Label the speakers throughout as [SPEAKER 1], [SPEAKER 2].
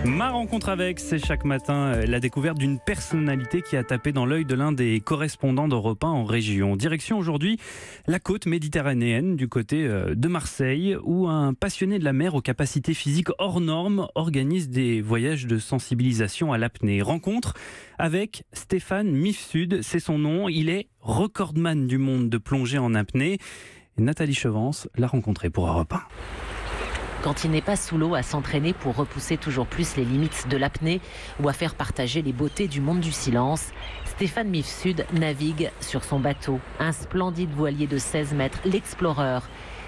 [SPEAKER 1] Ma rencontre avec, c'est chaque matin la découverte d'une personnalité qui a tapé dans l'œil de l'un des correspondants d'Europe 1 en région. Direction aujourd'hui la côte méditerranéenne du côté de Marseille, où un passionné de la mer aux capacités physiques hors normes organise des voyages de sensibilisation à l'apnée. Rencontre avec Stéphane Mifsud, c'est son nom. Il est recordman du monde de plongée en apnée. Et Nathalie Chevance l'a rencontré pour Europe 1.
[SPEAKER 2] Quand il n'est pas sous l'eau à s'entraîner pour repousser toujours plus les limites de l'apnée ou à faire partager les beautés du monde du silence, Stéphane Mifsud navigue sur son bateau, un splendide voilier de 16 mètres, l'Explorer.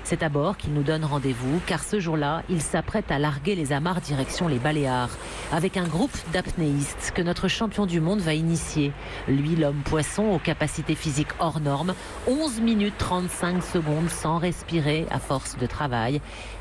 [SPEAKER 2] C'est à bord qu'il nous donne rendez-vous, car ce jour-là, il s'apprête à larguer les amarres direction les Baléares, avec un groupe d'apnéistes que notre champion du monde va initier. Lui, l'homme poisson, aux capacités physiques hors normes, 11 minutes 35 secondes sans respirer à force de travail,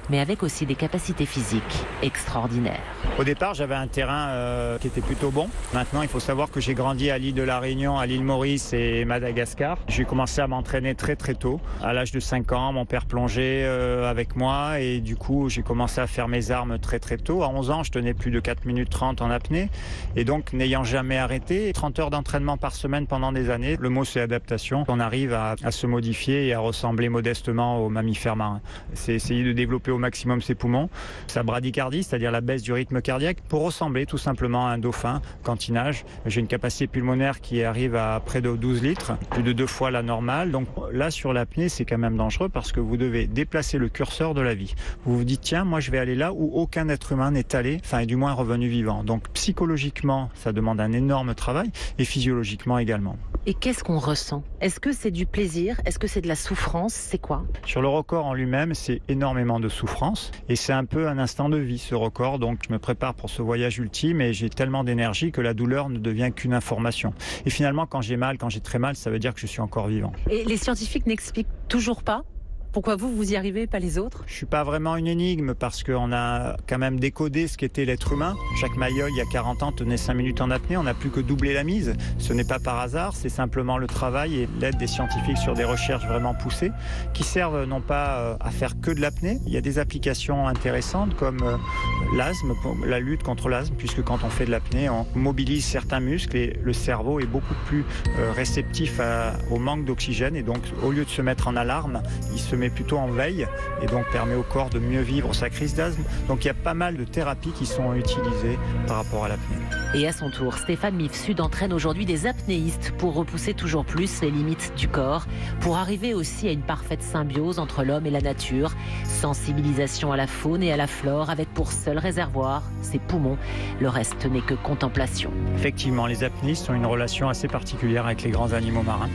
[SPEAKER 2] mais avec aussi des capacités physiques extraordinaires.
[SPEAKER 3] Au départ, j'avais un terrain qui était plutôt bon. Maintenant, il faut savoir que j'ai grandi à l'île de la Réunion, à l'île Maurice et Madagascar. J'ai commencé à m'entraîner très très tôt. À l'âge de 5 ans, mon père plongeait avec moi et du coup, j'ai commencé à faire mes armes très très tôt. À 11 ans, je tenais plus de 4 minutes 30 en apnée et donc, n'ayant jamais arrêté, 30 heures d'entraînement par semaine pendant des années. Le mot, c'est adaptation. On arrive à se modifier et à ressembler modestement aux mammifères marins. C'est essayer de développer au maximum ses poumons, sa bradycardie, c'est-à-dire la baisse du rythme cardiaque, pour ressembler tout simplement à un dauphin quand il nage. J'ai une capacité pulmonaire qui arrive à près de 12 litres, plus de 2 fois la normale. Donc là, sur l'apnée, c'est quand même dangereux parce que vous devez déplacer le curseur de la vie. Vous vous dites, tiens, moi je vais aller là où aucun être humain n'est allé, enfin, et du moins revenu vivant. Donc psychologiquement, ça demande un énorme travail et physiologiquement également.
[SPEAKER 2] Et qu'est-ce qu'on ressent? Est-ce que c'est du plaisir? Est-ce que c'est de la souffrance? C'est quoi?
[SPEAKER 3] Sur le record en lui-même, c'est énormément de souffrance et c'est un peu un instant de vie, ce record. Donc je me prépare pour ce voyage ultime et j'ai tellement d'énergie que la douleur ne devient qu'une information. Et finalement, quand j'ai mal, quand j'ai très mal, ça veut dire que je suis encore vivant.
[SPEAKER 2] Et les scientifiques n'expliquent toujours pas pourquoi vous y arrivez, pas les autres?
[SPEAKER 3] Je suis pas vraiment une énigme parce qu'on a quand même décodé ce qu'était l'être humain. Jacques Mayol, il y a 40 ans, tenait 5 minutes en apnée. On n'a plus que doublé la mise. Ce n'est pas par hasard, c'est simplement le travail et l'aide des scientifiques sur des recherches vraiment poussées qui servent non pas à faire que de l'apnée. Il y a des applications intéressantes comme l'asthme, la lutte contre l'asthme, puisque quand on fait de l'apnée, on mobilise certains muscles et le cerveau est beaucoup plus réceptif au manque d'oxygène. Et donc, au lieu de se mettre en alarme, il se met plutôt en veille et donc permet au corps de mieux vivre sa crise d'asthme. Donc il y a pas mal de thérapies qui sont utilisées par rapport à l'apnée.
[SPEAKER 2] Et à son tour, Stéphane Mifsud entraîne aujourd'hui des apnéistes pour repousser toujours plus les limites du corps, pour arriver aussi à une parfaite symbiose entre l'homme et la nature. Sensibilisation à la faune et à la flore avec pour seul réservoir ses poumons. Le reste n'est que contemplation.
[SPEAKER 3] Effectivement, les apnéistes ont une relation assez particulière avec les grands animaux marins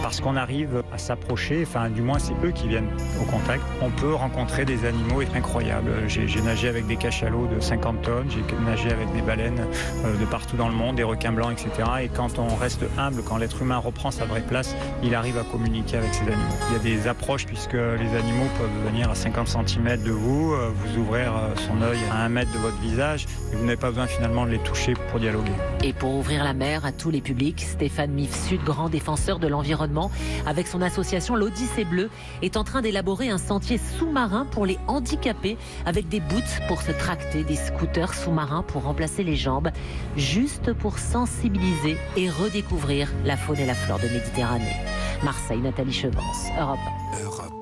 [SPEAKER 3] parce qu'on arrive à s'approcher, enfin du moins c'est eux qui viennent au contact. On peut rencontrer des animaux incroyables. J'ai nagé avec des cachalots de 50 tonnes, j'ai nagé avec des baleines de partout dans le monde, des requins blancs, etc. Et quand on reste humble, quand l'être humain reprend sa vraie place, il arrive à communiquer avec ces animaux. Il y a des approches puisque les animaux peuvent venir à 50 cm de vous, vous ouvrir son œil à 1 mètre de votre visage et vous n'avez pas besoin finalement de les toucher pour dialoguer.
[SPEAKER 2] Et pour ouvrir la mer à tous les publics, Stéphane Mifsud, grand défenseur de l'environnement, avec son association l'Odyssée Bleue, est en train d'élaborer un sentier sous-marin pour les handicapés avec des boots pour se tracter, des scooters sous-marins pour remplacer les jambes, juste pour sensibiliser et redécouvrir la faune et la flore de Méditerranée. Marseille, Nathalie Chevance, Europe 1.